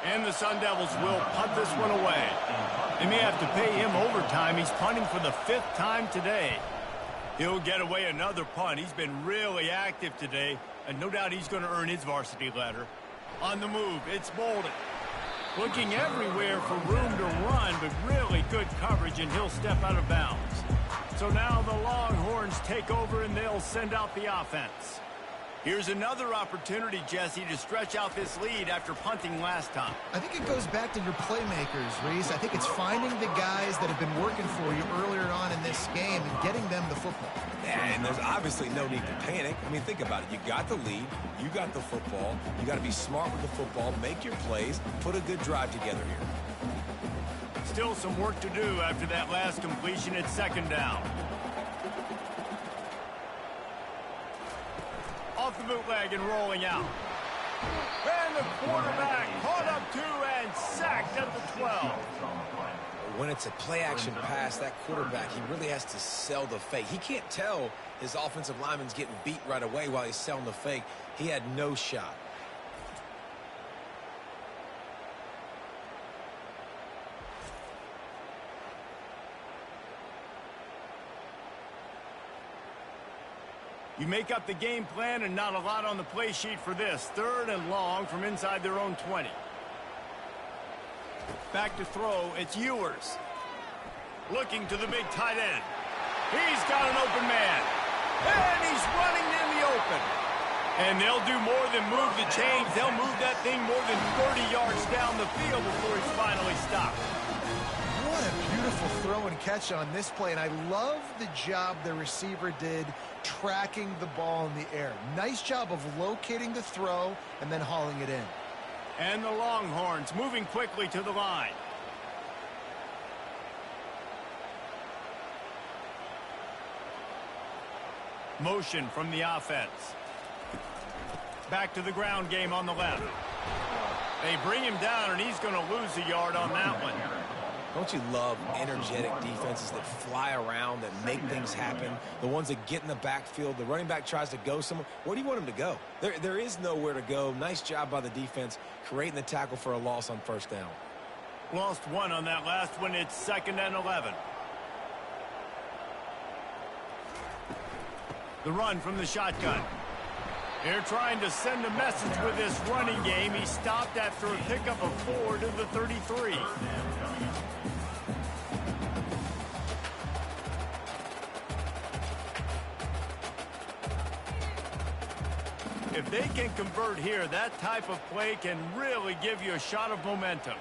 And the Sun Devils will punt this one away. They may have to pay him overtime. He's punting for the 5th time today. He'll get away another punt. He's been really active today, and no doubt he's going to earn his varsity letter. On the move, it's Bolden. Looking everywhere for room to run, but really good coverage, and he'll step out of bounds. So now the Longhorns take over, and they'll send out the offense. Here's another opportunity, Jesse, to stretch out this lead after punting last time. I think it goes back to your playmakers, Reese. I think it's finding the guys that have been working for you earlier on in this game and getting them the football. Yeah, and there's obviously no need to panic. I mean, think about it. You got the lead. You got the football. You got to be smart with the football, make your plays, put a good drive together here. Still some work to do after that last completion at 2nd down. Off the bootleg and rolling out. And the quarterback caught up to and sacked at the 12. When it's a play-action pass, that quarterback, he really has to sell the fake. He can't tell his offensive lineman's getting beat right away while he's selling the fake. He had no shot. You make up the game plan and not a lot on the play sheet for this. 3rd and long from inside their own 20. Back to throw, it's Ewers. Looking to the big tight end. He's got an open man. And he's running in the open. And they'll do more than move the chains. They'll move that thing more than 30 yards down the field before he's finally stopped. What a beautiful throw and catch on this play, and I love the job the receiver did tracking the ball in the air. Nice job of locating the throw and then hauling it in. And the Longhorns moving quickly to the line. Motion from the offense. Back to the ground game on the left. They bring him down, and he's going to lose a yard on that one. Don't you love energetic defenses that fly around, that make things happen? The ones that get in the backfield, the running back tries to go somewhere. Where do you want him to go? There is nowhere to go. Nice job by the defense creating the tackle for a loss on first down. Lost one on that last one. It's 2nd and 11. The run from the shotgun. They're trying to send a message with this running game. He stopped after a pickup of 4 to the 33. If they can convert here, that type of play can really give you a shot of momentum.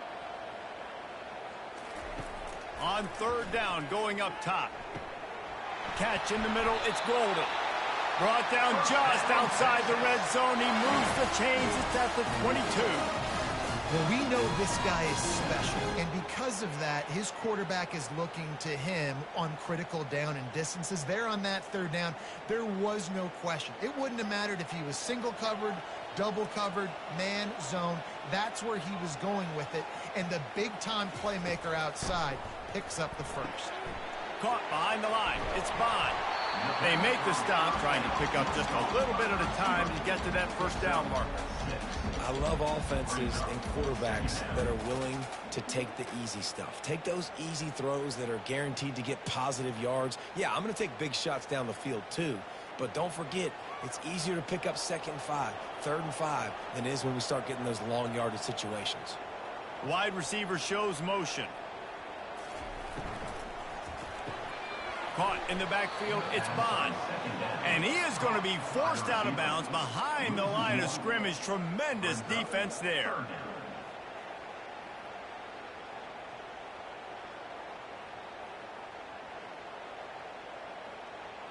On 3rd down, going up top. Catch in the middle, it's Golden. Brought down just outside the red zone. He moves the chains. It's at the 22. Well, we know this guy is special, and because of that, his quarterback is looking to him on critical down and distances. There on that 3rd down, there was no question. It wouldn't have mattered if he was single covered, double covered, man, zone. That's where he was going with it, and the big-time playmaker outside picks up the first. Caught behind the line. It's Bond. They make the stop, trying to pick up just a little bit at a time to get to that 1st down marker. I love offenses and quarterbacks that are willing to take the easy stuff. Take those easy throws that are guaranteed to get positive yards. Yeah, I'm going to take big shots down the field too. But don't forget, it's easier to pick up 2nd and 5, 3rd and 5 than it is when we start getting those long yardage situations. Wide receiver shows motion. Caught in the backfield, it's Bond. And he is going to be forced out of bounds behind the line of scrimmage. Tremendous defense there.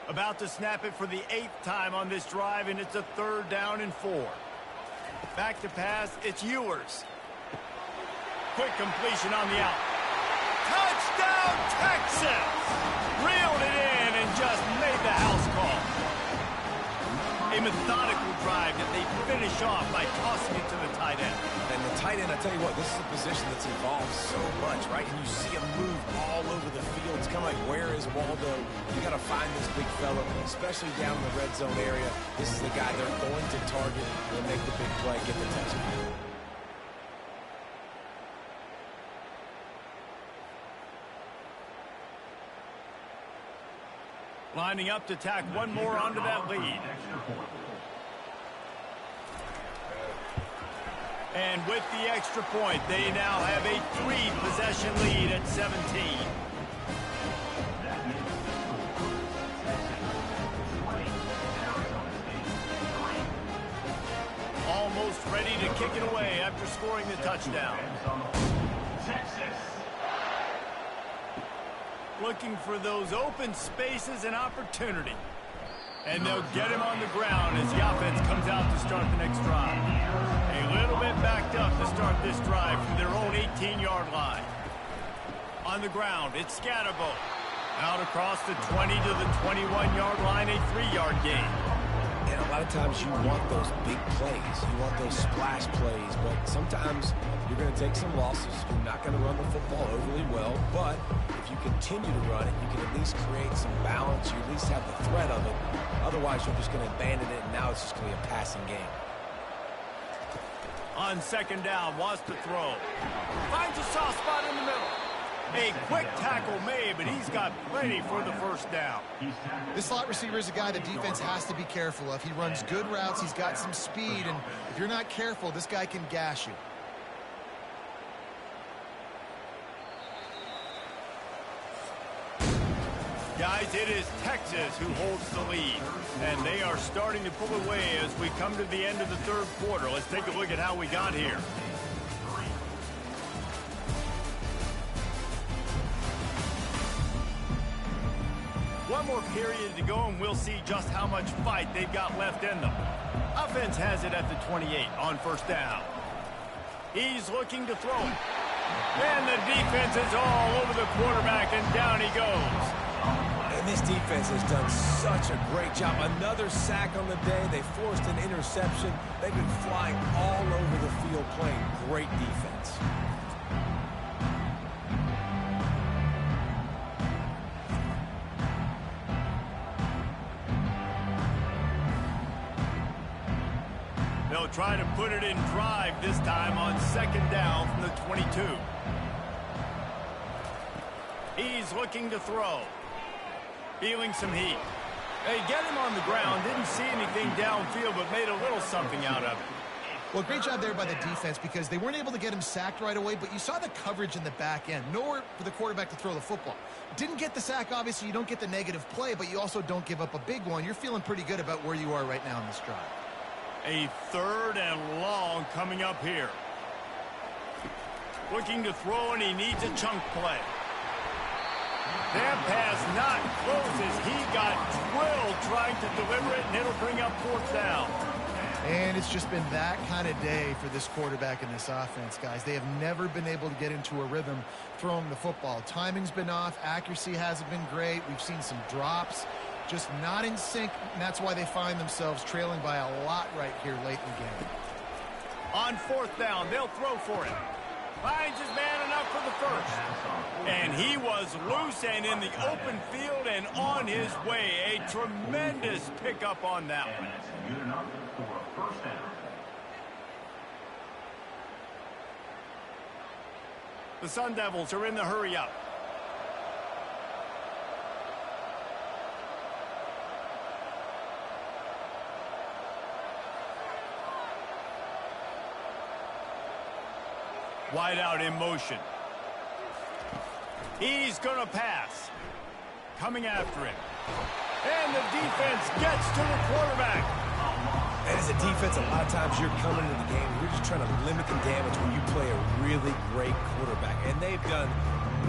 About to snap it for the 8th time on this drive, and it's a 3rd down and 4. Back to pass, it's Ewers. Quick completion on the out. Touchdown, Texas! Reeled it in and just made the house call. A methodical drive that they finish off by tossing it to the tight end. And the tight end, I tell you what, this is a position that's evolved so much, right? And you see him move all over the field. It's kind of like, where is Waldo? You got to find this big fella, especially down in the red zone area. This is the guy they're going to target and make the big play, get the touchdown. Lining up to tack one more onto that lead. And with the extra point, they now have a 3-possession lead at 17. Almost ready to kick it away after scoring the touchdown. Looking for those open spaces and opportunity. And they'll get him on the ground as the offense comes out to start the next drive. A little bit backed up to start this drive from their own 18-yard line. On the ground, it's Scatterbo. Out across the 20 to the 21-yard line, a 3-yard gain. And a lot of times you want those big plays. You want those splash plays. But sometimes you're going to take some losses. You're not going to run the football overly well. But if you continue to run it, you can at least create some balance. You at least have the threat of it. Otherwise, you're just going to abandon it, and now it's just going to be a passing game. On 2nd down, wants to throw. Finds a soft spot in the middle. A quick tackle made, but he's got plenty for the 1st down. This slot receiver is a guy the defense has to be careful of. He runs good routes. He's got some speed, and if you're not careful, this guy can gash you. Guys, it is Texas who holds the lead, and they are starting to pull away as we come to the end of the third quarter. Let's take a look at how we got here. One more period to go, and we'll see just how much fight they've got left in them. Offense has it at the 28 on first down. He's looking to throw it. And the defense is all over the quarterback, and down he goes. And this defense has done such a great job. Another sack on the day. They forced an interception. They've been flying all over the field playing great defense. They'll try to put it in drive this time on second down from the 22. He's looking to throw. Feeling some heat. They get him on the ground. Didn't see anything downfield, but made a little something out of it. Well, great job there by the defense because they weren't able to get him sacked right away, but you saw the coverage in the back end. Nowhere for the quarterback to throw the football. Didn't get the sack, obviously. You don't get the negative play, but you also don't give up a big one. You're feeling pretty good about where you are right now in this drive. A third and long coming up here. Looking to throw, and he needs a chunk play. That pass not close as he got drilled trying to deliver it, and it'll bring up fourth down. And it's just been that kind of day for this quarterback and this offense, guys. They have never been able to get into a rhythm throwing the football. Timing's been off. Accuracy hasn't been great. We've seen some drops. Just not in sync, and that's why they find themselves trailing by a lot right here late in the game. On fourth down, they'll throw for it. Finds his man enough for the first. And he was loose and in the open field and on his way. A tremendous pickup on that one. The Sun Devils are in the hurry up. Wide out in motion. He's going to pass. Coming after him. And the defense gets to the quarterback. And as a defense, a lot of times you're coming into the game, you're just trying to limit the damage when you play a really great quarterback. And they've done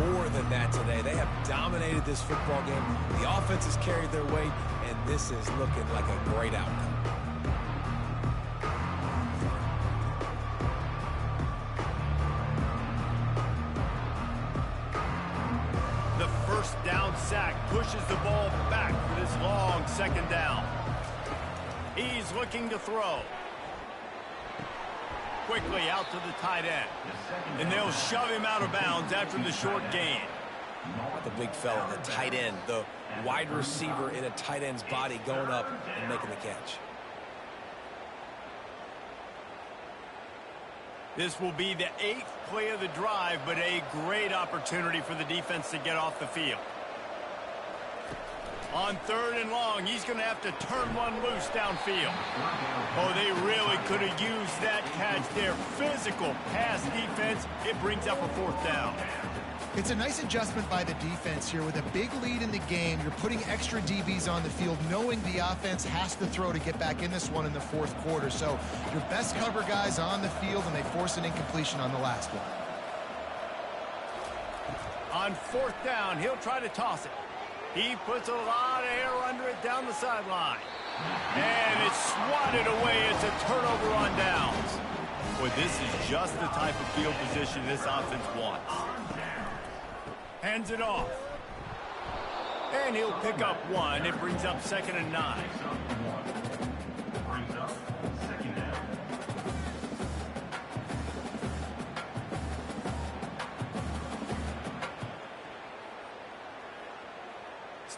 more than that today. They have dominated this football game. The offense has carried their weight, and this is looking like a great outcome. Down sack pushes the ball back for this long second down. He's looking to throw. Quickly out to the tight end. And they'll shove him out of bounds after the short gain. The big fella, the tight end, the wide receiver in a tight end's body going up and making the catch. This will be the 8th play of the drive, but a great opportunity for the defense to get off the field. On third and long, he's going to have to turn one loose downfield. Oh, they really could have used that catch there. Physical pass defense. It brings up a fourth down. It's a nice adjustment by the defense here. With a big lead in the game, you're putting extra DBs on the field, knowing the offense has to throw to get back in this one in the fourth quarter. So your best cover guys on the field, and they force an incompletion on the last one. On fourth down, he'll try to toss it. He puts a lot of air under it down the sideline. And it's swatted away. It's a turnover on downs. Boy, this is just the type of field position this offense wants. Hands it off. And he'll pick up one. It brings up 2nd and 9.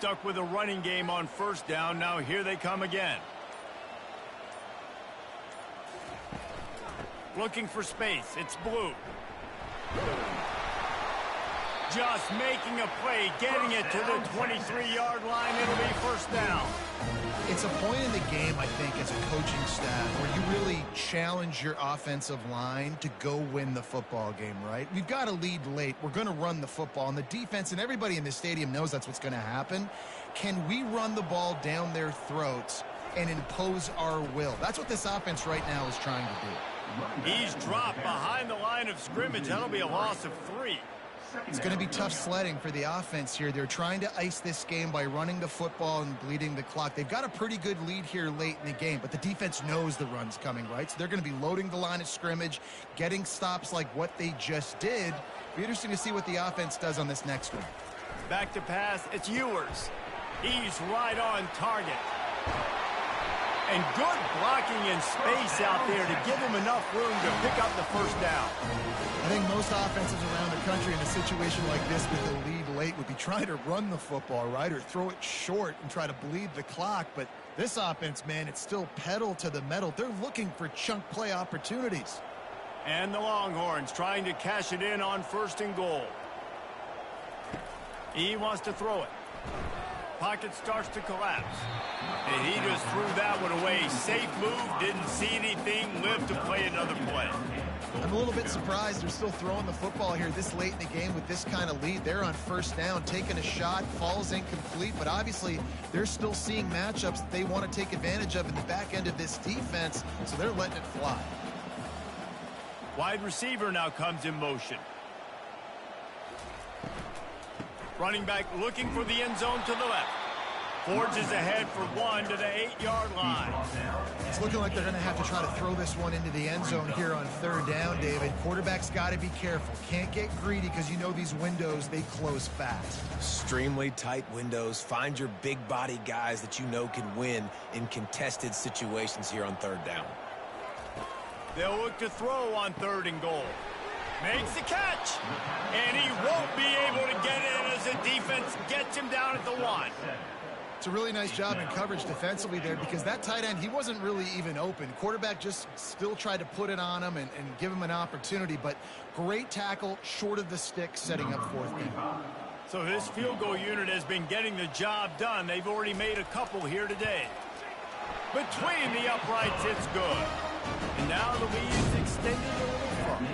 Stuck with a running game on first down. Now here they come again. Looking for space. It's Blue. Just making a play, getting it to the 23-yard line. It'll be first down. It's a point in the game, I think, as a coaching staff where you really challenge your offensive line to go win the football game, right? We've got to lead late. We're going to run the football. And the defense and everybody in the stadium knows that's what's going to happen. Can we run the ball down their throats and impose our will? That's what this offense right now is trying to do. He's dropped behind the line of scrimmage. That'll be a loss of 3. It's going to be tough sledding for the offense here. They're trying to ice this game by running the football and bleeding the clock. They've got a pretty good lead here late in the game, but the defense knows the run's coming, right? So they're going to be loading the line of scrimmage, getting stops like what they just did. Be interesting to see what the offense does on this next one. Back to pass, it's Ewers. He's right on target. And good blocking in space out there to give him enough room to pick up the first down. I think most offenses around the country in a situation like this with the lead late would be trying to run the football, right, or throw it short and try to bleed the clock. But this offense, man, it's still pedal to the metal. They're looking for chunk play opportunities. And the Longhorns trying to cash it in on 1st and goal. He wants to throw it. Pocket starts to collapse. And he just threw that one away. Safe move, didn't see anything, lived to play another play. I'm a little bit surprised they're still throwing the football here this late in the game with this kind of lead. They're on 1st down, taking a shot, falls incomplete, but obviously they're still seeing matchups that they want to take advantage of in the back end of this defense, so they're letting it fly. Wide receiver now comes in motion. Running back looking for the end zone to the left. Forges ahead for 1 to the 8-yard line. It's looking like they're going to have to try to throw this one into the end zone here on 3rd down, David. Quarterback's got to be careful. Can't get greedy because you know these windows, they close fast. Extremely tight windows. Find your big body guys that you know can win in contested situations here on 3rd down. They'll look to throw on 3rd and goal. Makes the catch, and he won't be able to get in as the defense gets him down at the 1. It's a really nice job in coverage defensively there because that tight end, he wasn't really even open. Quarterback just still tried to put it on him and give him an opportunity, but great tackle, short of the stick, setting up 4th down. So this field goal unit has been getting the job done. They've already made a couple here today. Between the uprights, it's good. And now the lead is extended a little further.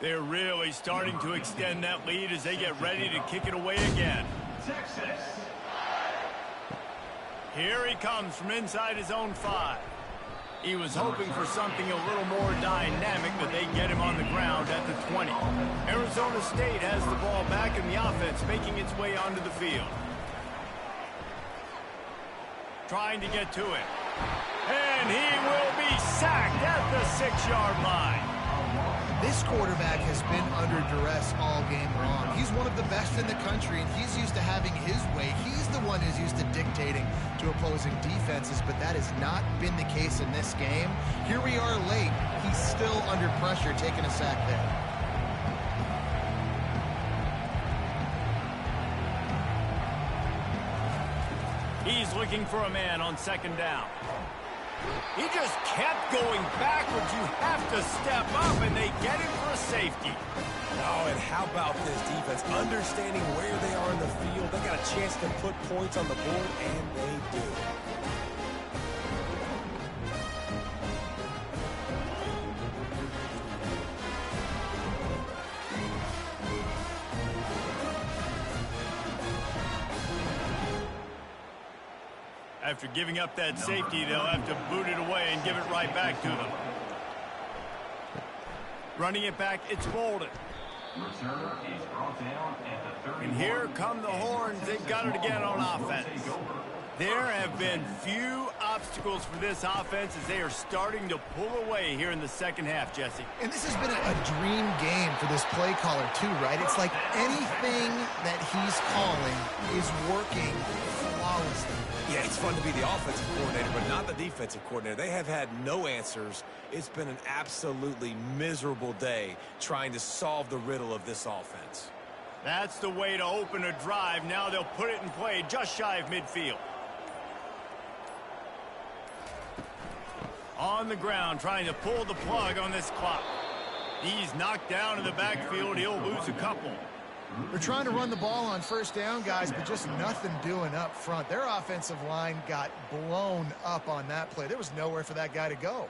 They're really starting to extend that lead as they get ready to kick it away again. Texas. Here he comes from inside his own 5. He was hoping for something a little more dynamic, but they get him on the ground at the 20. Arizona State has the ball back in the offense, making its way onto the field. Trying to get to it. And he will be sacked at the 6-yard line. This quarterback has been under duress all game long. He's one of the best in the country, and he's used to having his way. He's the one who's used to dictating to opposing defenses, but that has not been the case in this game. Here we are late. He's still under pressure, taking a sack there. He's looking for a man on 2nd down. He just kept going backwards. You have to step up, and they get him for a safety. Oh, and how about this defense? Understanding where they are in the field. They got a chance to put points on the board, and they do. After giving up that safety, they'll have to boot it away and give it right back to them. Running it back, it's Bolden. And here come the Horns. They've got it again on offense. There have been few obstacles for this offense as they are starting to pull away here in the second half, Jesse. And this has been a dream game for this play caller too, right? It's like anything that he's calling is working flawlessly. Yeah, it's fun to be the offensive coordinator, but not the defensive coordinator. They have had no answers. It's been an absolutely miserable day trying to solve the riddle of this offense. That's the way to open a drive. Now they'll put it in play just shy of midfield. On the ground, trying to pull the plug on this clock. He's knocked down in the backfield. He'll lose a couple. They're trying to run the ball on first down, guys, but just nothing doing up front. Their offensive line got blown up on that play. There was nowhere for that guy to go.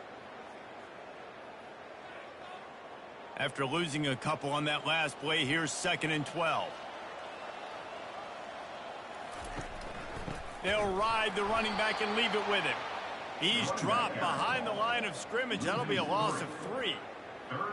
After losing a couple on that last play, here's 2nd and 12. They'll ride the running back and leave it with him. He's dropped behind the line of scrimmage. That'll be a loss of 3.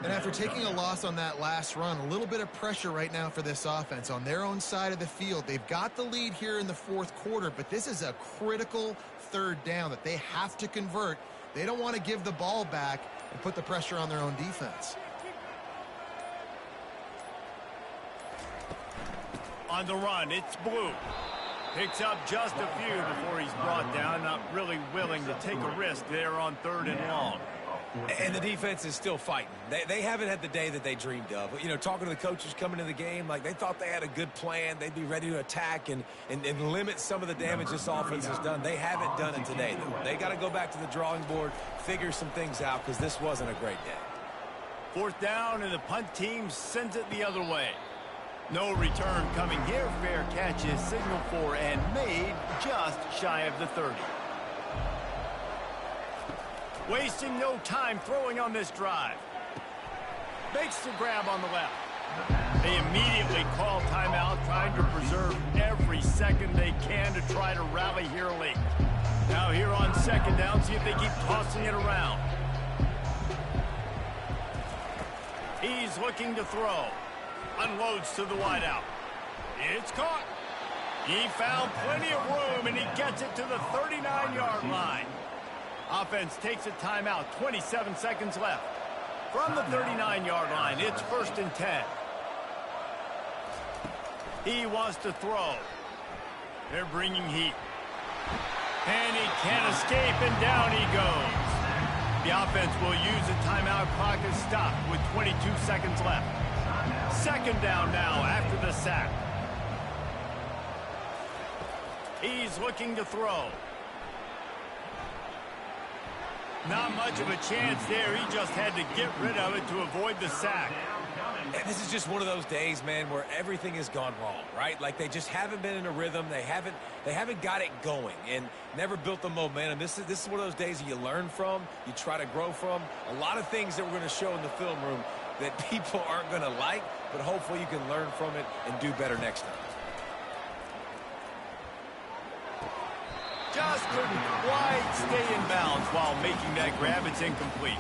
And after taking a loss on that last run, a little bit of pressure right now for this offense on their own side of the field. They've got the lead here in the fourth quarter, but this is a critical third down that they have to convert. They don't want to give the ball back and put the pressure on their own defense. On the run, it's Blue. Picks up just a few before he's brought down. Not really willing to take a risk there on 3rd and long. And the defense is still fighting. They haven't had the day that they dreamed of. You know, talking to the coaches coming into the game, like they thought they had a good plan. They'd be ready to attack and limit some of the damage this offense has done. They haven't done it today, though. They got to go back to the drawing board, figure some things out, because this wasn't a great day. 4th down, and the punt team sends it the other way. No return coming here. Fair catch is signaled for and made just shy of the 30. Wasting no time throwing on this drive. Makes the grab on the left. They immediately call timeout, trying to preserve every second they can to try to rally here late. Now here on 2nd down, see if they keep tossing it around. He's looking to throw. Unloads to the wideout. It's caught. He found plenty of room, and he gets it to the 39-yard line. Offense takes a timeout. 27 seconds left. From the 39-yard line, it's 1st and 10. He wants to throw. They're bringing heat. And he can't escape, and down he goes. The offense will use a timeout. Clock is stopped with 22 seconds left. 2nd down now after the sack. He's looking to throw. Not much of a chance there. He just had to get rid of it to avoid the sack. And this is just one of those days, man, where everything has gone wrong, right? Like they just haven't been in a rhythm. They haven't got it going and never built the momentum. This is one of those days that you learn from, you try to grow from. A lot of things that we're going to show in the film room that people aren't going to like, but hopefully you can learn from it and do better next time. Just couldn't quite stay in bounds while making that grab. It's incomplete.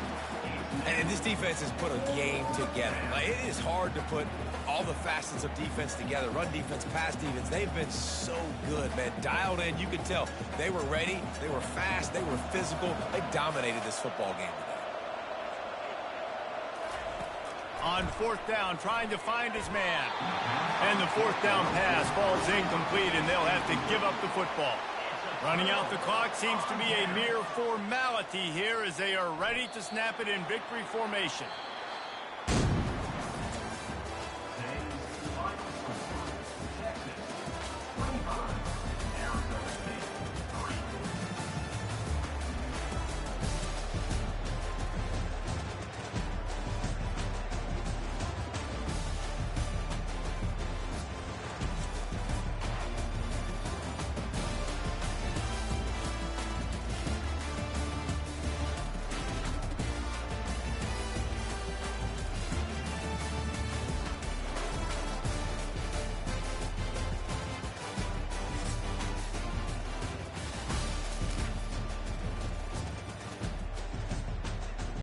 And this defense has put a game together. Like, it is hard to put all the facets of defense together. Run defense, pass defense. They've been so good, man. Dialed in. You could tell they were ready. They were fast. They were physical. They dominated this football game today. On 4th down, trying to find his man. And the 4th down pass falls incomplete, and they'll have to give up the football. Running out the clock seems to be a mere formality here as they are ready to snap it in victory formation.